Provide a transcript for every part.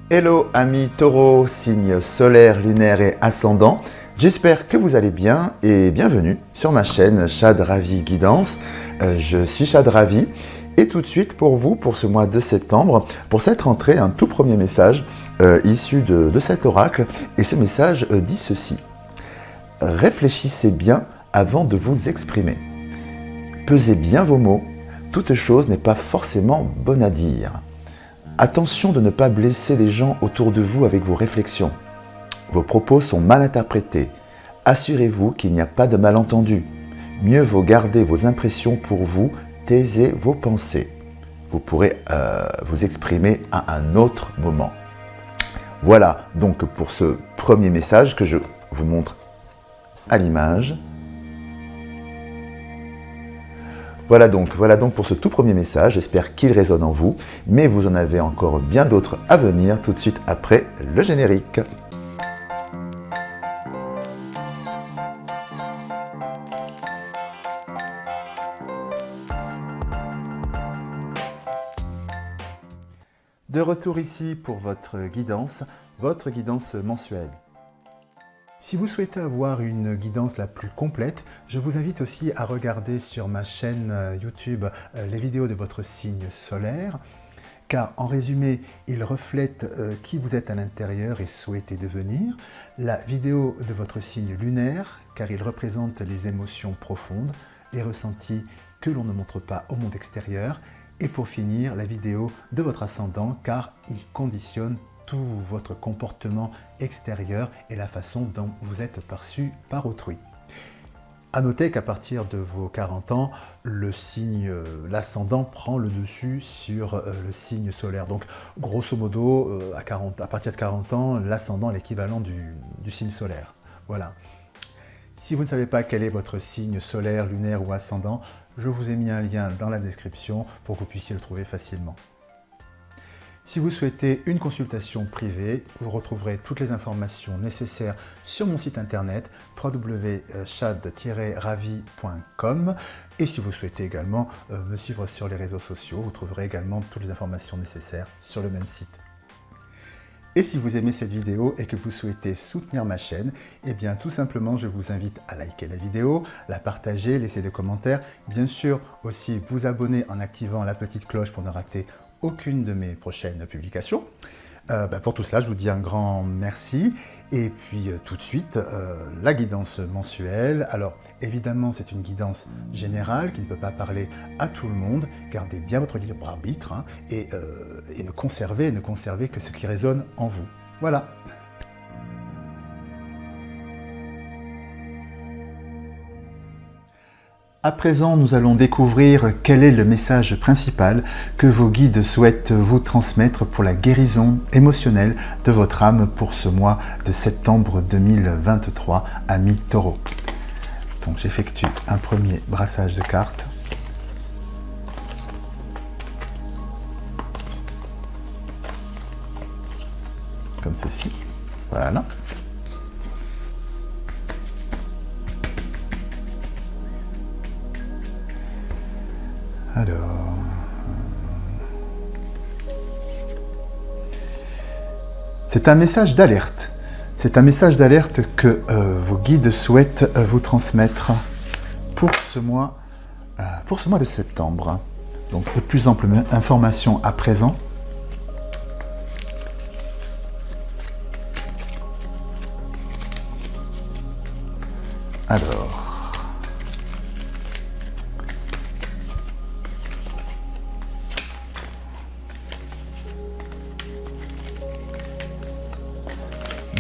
Hello amis taureaux, signes solaires, lunaires et ascendants. J'espère que vous allez bien et bienvenue sur ma chaîne Chad Ravi Guidance. Je suis Chad Ravi et tout de suite pour vous, pour ce mois de septembre, pour cette rentrée, un tout premier message issu de cet oracle. Et ce message dit ceci. Réfléchissez bien avant de vous exprimer. Pesez bien vos mots, toute chose n'est pas forcément bonne à dire. Attention de ne pas blesser les gens autour de vous avec vos réflexions. Vos propos sont mal interprétés. Assurez-vous qu'il n'y a pas de malentendu. Mieux vaut garder vos impressions pour vous, taisez vos pensées. Vous pourrez vous exprimer à un autre moment. Voilà donc pour ce premier message que je vous montre à l'image. Voilà donc pour ce tout premier message, j'espère qu'il résonne en vous, mais vous en avez encore bien d'autres à venir tout de suite après le générique. De retour ici pour votre guidance mensuelle. Si vous souhaitez avoir une guidance la plus complète, je vous invite aussi à regarder sur ma chaîne YouTube les vidéos de votre signe solaire, car en résumé, ils reflètent qui vous êtes à l'intérieur et souhaitez devenir. La vidéo de votre signe lunaire, car il représente les émotions profondes, les ressentis que l'on ne montre pas au monde extérieur. Et pour finir, la vidéo de votre ascendant, car il conditionne tout votre comportement extérieur et la façon dont vous êtes perçu par autrui. À noter qu'à partir de vos 40 ans, le signe, l'ascendant prend le dessus sur le signe solaire. Donc grosso modo, à partir de 40 ans, l'ascendant est l'équivalent du signe solaire. Voilà. Si vous ne savez pas quel est votre signe solaire, lunaire ou ascendant, je vous ai mis un lien dans la description pour que vous puissiez le trouver facilement. Si vous souhaitez une consultation privée, vous retrouverez toutes les informations nécessaires sur mon site internet www.chad-ravi.com. Et si vous souhaitez également me suivre sur les réseaux sociaux, vous trouverez également toutes les informations nécessaires sur le même site. Et si vous aimez cette vidéo et que vous souhaitez soutenir ma chaîne, eh bien tout simplement je vous invite à liker la vidéo, la partager, laisser des commentaires, bien sûr aussi vous abonner en activant la petite cloche pour ne rater aucune de mes prochaines publications. Pour tout cela, je vous dis un grand merci. Et puis tout de suite, la guidance mensuelle. Alors évidemment, c'est une guidance générale qui ne peut pas parler à tout le monde. Gardez bien votre libre arbitre et ne conservez que ce qui résonne en vous. Voilà. À présent, nous allons découvrir quel est le message principal que vos guides souhaitent vous transmettre pour la guérison émotionnelle de votre âme pour ce mois de septembre 2023, amis taureaux. Donc j'effectue un premier brassage de cartes. Comme ceci. Voilà. Alors, c'est un message d'alerte. C'est un message d'alerte que vos guides souhaitent vous transmettre pour ce mois de septembre. Donc, de plus amples informations à présent. Alors.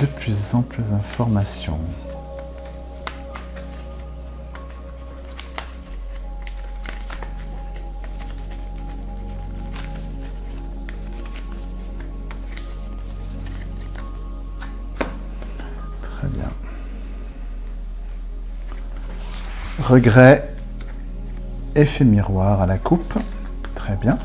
De plus amples informations. Très bien. Regret, effet miroir à la coupe. Très bien.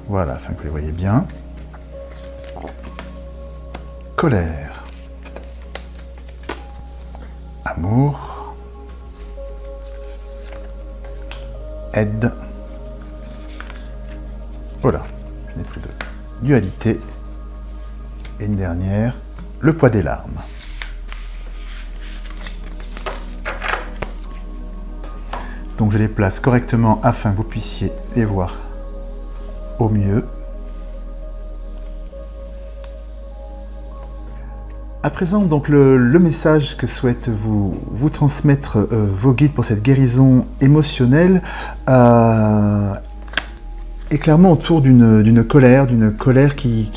Voilà, afin que vous les voyez bien. Colère. amour, aide, voilà, je n'ai plus de dualité, et une dernière, le poids des larmes. Donc je les place correctement afin que vous puissiez les voir au mieux. À présent, donc le message que souhaitent vous transmettre vos guides pour cette guérison émotionnelle est clairement autour d'une colère qui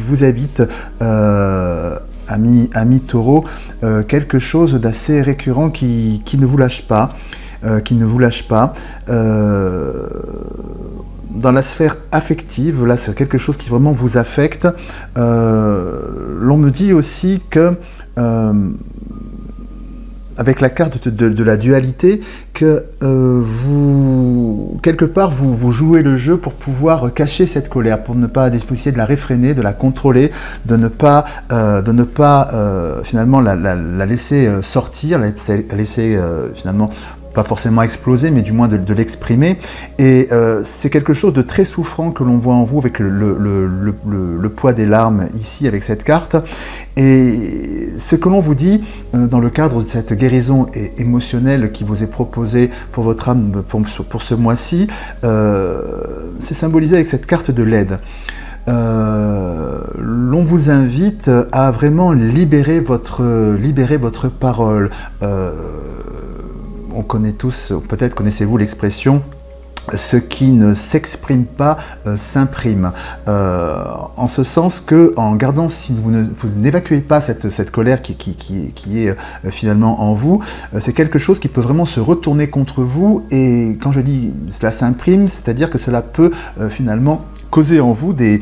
vous habite, ami taureau, quelque chose d'assez récurrent qui ne vous lâche pas. Dans la sphère affective, là c'est quelque chose qui vraiment vous affecte. L'on me dit aussi que, avec la carte de la dualité, que quelque part vous jouez le jeu pour pouvoir cacher cette colère, pour ne pas essayer de la réfréner, de la contrôler, de ne pas finalement la laisser sortir, la laisser finalement pas forcément exploser, mais du moins de l'exprimer. Et c'est quelque chose de très souffrant que l'on voit en vous avec le poids des larmes ici avec cette carte. Et ce que l'on vous dit dans le cadre de cette guérison émotionnelle qui vous est proposée pour votre âme pour ce mois-ci, c'est symbolisé avec cette carte de l'aide. L'on vous invite à vraiment libérer votre parole. On connaît tous, peut-être connaissez-vous l'expression « ce qui ne s'exprime pas s'imprime ». En ce sens que, en gardant, si vous n'évacuez pas cette colère qui est finalement en vous, c'est quelque chose qui peut vraiment se retourner contre vous. Et quand je dis « cela s'imprime », c'est-à-dire que cela peut finalement causer en vous des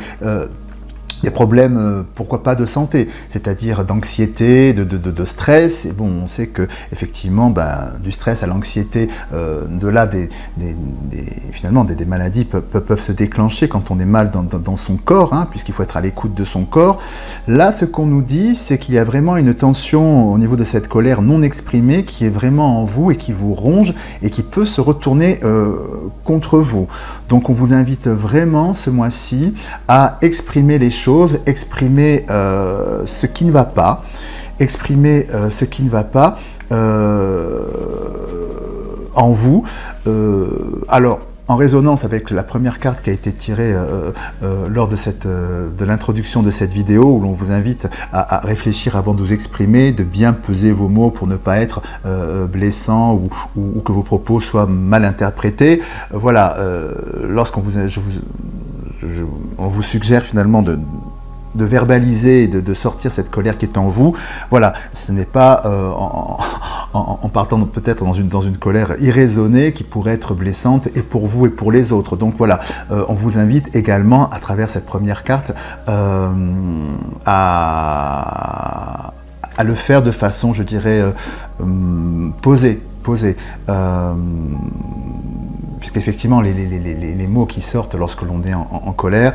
problèmes, pourquoi pas de santé, c'est-à-dire d'anxiété, de stress. Et bon, on sait que effectivement, du stress à l'anxiété, de là finalement des maladies peuvent se déclencher quand on est mal dans son corps, hein, puisqu'il faut être à l'écoute de son corps. Là, ce qu'on nous dit, c'est qu'il y a vraiment une tension au niveau de cette colère non exprimée qui est vraiment en vous et qui vous ronge et qui peut se retourner contre vous. Donc on vous invite vraiment ce mois-ci à exprimer les choses, exprimer ce qui ne va pas, en vous. Alors, en résonance avec la première carte qui a été tirée lors de l'introduction de cette vidéo, où l'on vous invite à réfléchir avant de vous exprimer, de bien peser vos mots pour ne pas être blessant ou que vos propos soient mal interprétés. Voilà, lorsqu'on on vous suggère finalement de verbaliser, de sortir cette colère qui est en vous. Voilà, ce n'est pas en partant peut-être dans une colère irraisonnée qui pourrait être blessante et pour vous et pour les autres. Donc voilà, on vous invite également à travers cette première carte à le faire de façon, je dirais, posée. Puisqu'effectivement les mots qui sortent lorsque l'on est en colère,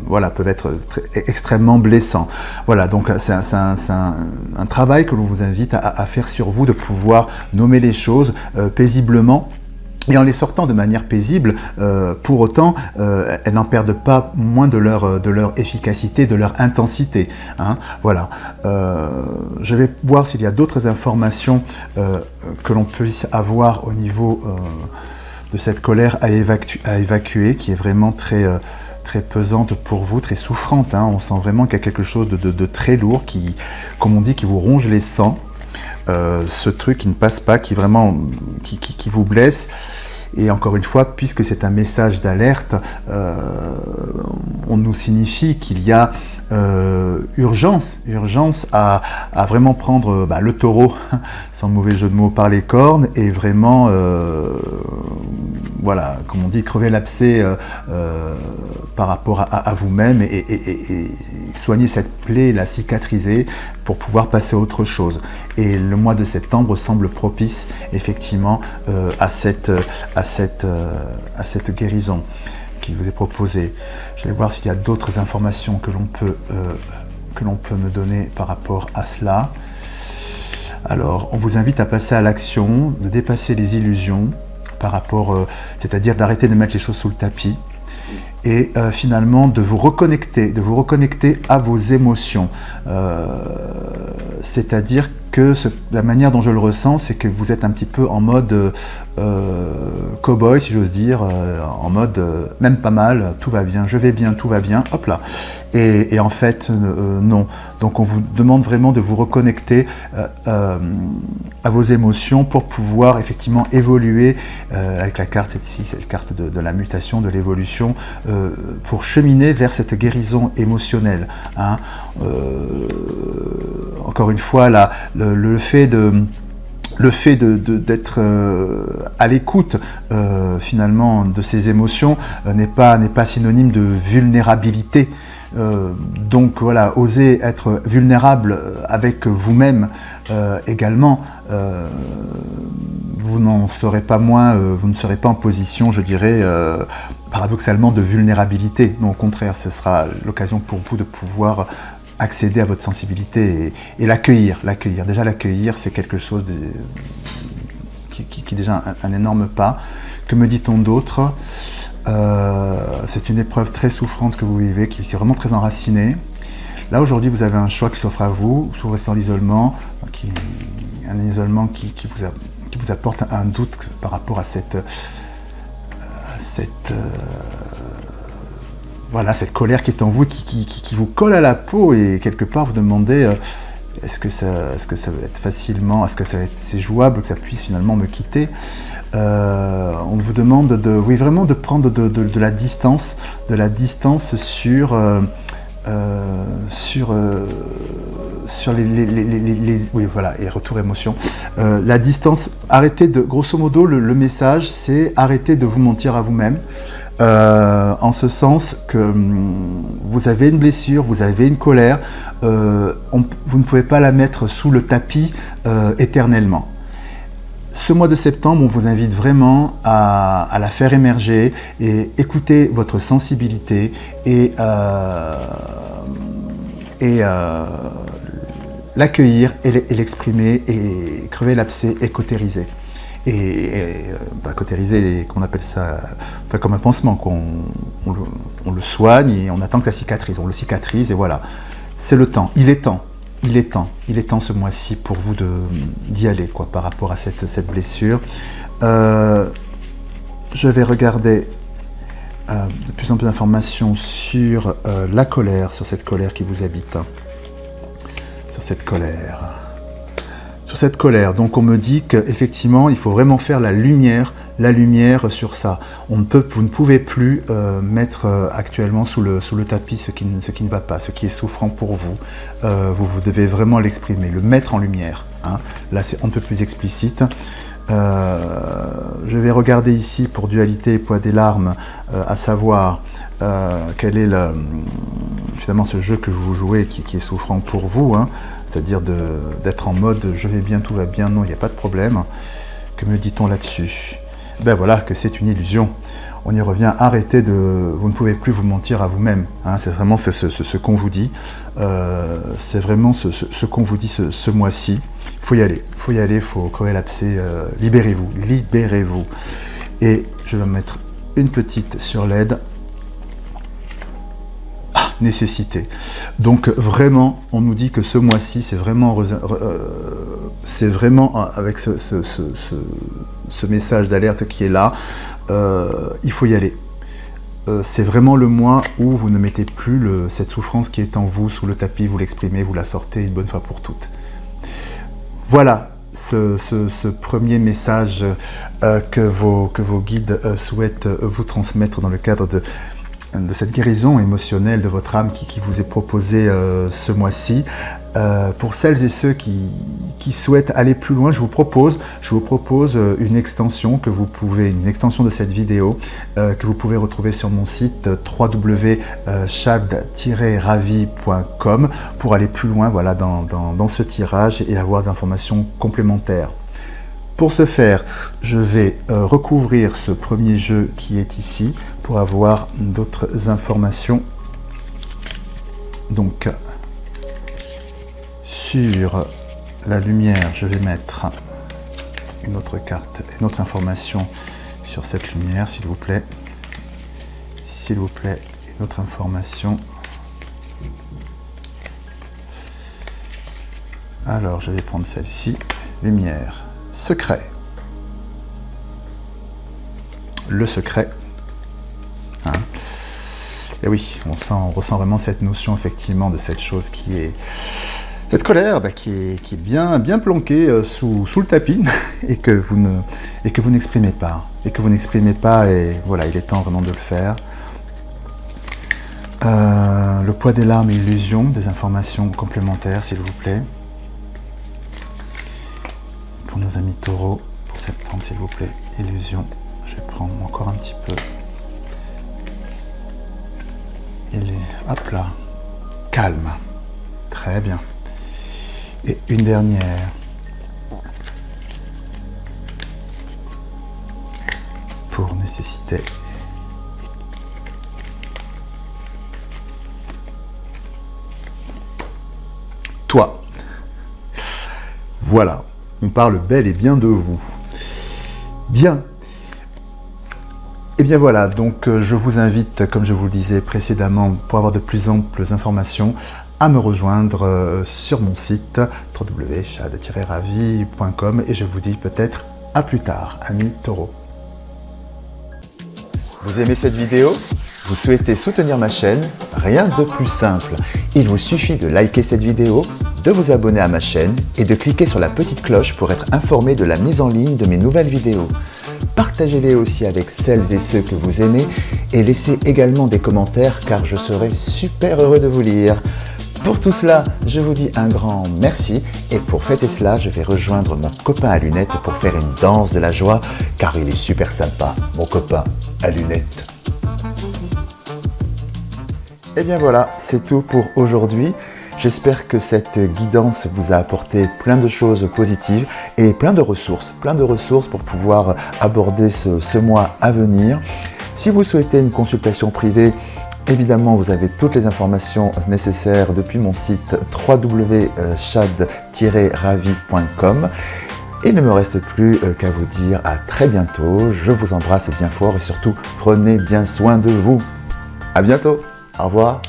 voilà, peuvent être extrêmement blessants. Voilà, donc c'est un travail que l'on vous invite à faire sur vous, de pouvoir nommer les choses paisiblement. Et en les sortant de manière paisible, pour autant, elles n'en perdent pas moins de leur efficacité, de leur intensité. Hein, voilà. Je vais voir s'il y a d'autres informations que l'on puisse avoir au niveau de cette colère à évacuer, qui est vraiment très pesante pour vous, très souffrante. Hein. On sent vraiment qu'il y a quelque chose de très lourd qui, comme on dit, qui vous ronge les sangs. Ce truc qui ne passe pas, qui vous blesse. Et encore une fois, puisque c'est un message d'alerte, on nous signifie qu'il y a urgence à vraiment prendre le taureau, sans mauvais jeu de mots, par les cornes, et vraiment, voilà, comme on dit, crever l'abcès par rapport à vous-même et soigner cette plaie, la cicatriser pour pouvoir passer à autre chose. Et le mois de septembre semble propice effectivement à cette guérison qui vous est proposée. Je vais voir s'il y a d'autres informations que l'on peut me donner par rapport à cela. Alors, on vous invite à passer à l'action, de dépasser les illusions par rapport, c'est-à-dire d'arrêter de mettre les choses sous le tapis et finalement de vous reconnecter à vos émotions. C'est-à-dire que la manière dont je le ressens, c'est que vous êtes un petit peu en mode cow-boy, si j'ose dire, en mode même pas mal, tout va bien, je vais bien, tout va bien, hop là. Et en fait, non. Donc on vous demande vraiment de vous reconnecter à vos émotions pour pouvoir effectivement évoluer avec la carte, cette carte de la mutation, de l'évolution, pour cheminer vers cette guérison émotionnelle. Hein. Encore une fois, là, le fait d'être à l'écoute finalement de ces émotions n'est pas synonyme de vulnérabilité. Donc voilà, osez être vulnérable avec vous-même également. Vous n'en serez pas moins, vous ne serez pas en position, je dirais, paradoxalement de vulnérabilité. Non, au contraire, ce sera l'occasion pour vous de pouvoir accéder à votre sensibilité et l'accueillir. Déjà l'accueillir, c'est quelque chose qui est déjà un énorme pas. Que me dit-on d'autre? C'est une épreuve très souffrante que vous vivez, qui est vraiment très enracinée. Là aujourd'hui vous avez un choix qui s'offre à vous, soit rester dans l'isolement, un isolement qui vous apporte un doute par rapport à cette colère qui est en vous, qui vous colle à la peau, et quelque part vous demandez est-ce que ça va être facilement, est-ce que c'est jouable, que ça puisse finalement me quitter. On vous demande vraiment de prendre de la distance, sur les oui voilà, et retour émotion. La distance, arrêtez grosso modo, le message c'est arrêtez de vous mentir à vous-même. En ce sens que vous avez une blessure, vous avez une colère, vous ne pouvez pas la mettre sous le tapis éternellement. Ce mois de septembre, on vous invite vraiment à la faire émerger et écouter votre sensibilité et l'accueillir et l'exprimer et crever l'abcès et cautériser. Cautériser, qu'on appelle ça, enfin, comme un pansement, on le soigne et on attend que ça cicatrise, on le cicatrise et voilà. C'est le temps, il est temps ce mois-ci pour vous d'y aller par rapport à cette blessure. Je vais regarder de plus en plus d'informations sur la colère, sur cette colère qui vous habite. Sur cette colère. Donc on me dit qu'effectivement il faut vraiment faire la lumière sur ça. Vous ne pouvez plus mettre actuellement sous le tapis ce qui ne va pas, ce qui est souffrant pour vous. Vous devez vraiment l'exprimer, le mettre en lumière. Hein. Là c'est un peu plus explicite. Je vais regarder ici pour dualité et poids des larmes, à savoir quel est finalement ce jeu que vous jouez qui est souffrant pour vous, hein, c'est-à-dire d'être en mode je vais bien, tout va bien, non, il n'y a pas de problème. Que me dit-on là-dessus? Ben voilà, que c'est une illusion. On y revient, arrêtez vous ne pouvez plus vous mentir à vous-même. Hein, c'est vraiment ce qu'on vous dit. C'est vraiment ce qu'on vous dit ce mois-ci. Il faut y aller, il faut crever l'abcès. Libérez-vous. Et je vais mettre une petite sur l'aide. Nécessité. Donc vraiment, on nous dit que ce mois-ci, c'est vraiment avec ce message d'alerte qui est là, il faut y aller. C'est vraiment le mois où vous ne mettez plus cette souffrance qui est en vous sous le tapis, vous l'exprimez, vous la sortez une bonne fois pour toutes. Voilà ce premier message que vos guides souhaitent vous transmettre dans le cadre de cette guérison émotionnelle de votre âme qui vous est proposée ce mois-ci. Pour celles et ceux qui souhaitent aller plus loin, je vous propose une extension une extension de cette vidéo que vous pouvez retrouver sur mon site www.chad-ravi.com pour aller plus loin, voilà, dans ce tirage et avoir des informations complémentaires. Pour ce faire, je vais recouvrir ce premier jeu qui est ici pour avoir d'autres informations. Donc, sur la lumière, je vais mettre une autre carte, une autre information sur cette lumière, s'il vous plaît. S'il vous plaît, une autre information. Alors, je vais prendre celle-ci. Lumière, secret. Le secret. Hein. Et oui, on ressent vraiment cette notion, effectivement, de cette chose qui est... Cette colère qui est bien planquée sous le tapis et que vous n'exprimez pas. Et voilà, il est temps vraiment de le faire. Le poids des larmes et illusions, des informations complémentaires, s'il vous plaît. Pour nos amis taureaux, pour septembre, s'il vous plaît, illusions. Je vais prendre encore un petit peu. Hop là, calme. Très bien. Et une dernière. Pour nécessité. Toi. Voilà, on parle bel et bien de vous. Bien. Et bien voilà, donc je vous invite, comme je vous le disais précédemment, pour avoir de plus amples informations, à me rejoindre sur mon site www.chad-ravi.com et je vous dis peut-être à plus tard, amis taureaux. Vous aimez cette vidéo ? Vous souhaitez soutenir ma chaîne ? Rien de plus simple. Il vous suffit de liker cette vidéo, de vous abonner à ma chaîne et de cliquer sur la petite cloche pour être informé de la mise en ligne de mes nouvelles vidéos. Partagez-les aussi avec celles et ceux que vous aimez et laissez également des commentaires car je serai super heureux de vous lire. Pour tout cela, je vous dis un grand merci et pour fêter cela, je vais rejoindre mon copain à lunettes pour faire une danse de la joie car il est super sympa, mon copain à lunettes. Et bien voilà, c'est tout pour aujourd'hui. J'espère que cette guidance vous a apporté plein de choses positives et plein de ressources pour pouvoir aborder ce mois à venir. Si vous souhaitez une consultation privée, évidemment, vous avez toutes les informations nécessaires depuis mon site www.chad-ravi.com. Il ne me reste plus qu'à vous dire à très bientôt. Je vous embrasse bien fort et surtout, prenez bien soin de vous. À bientôt. Au revoir.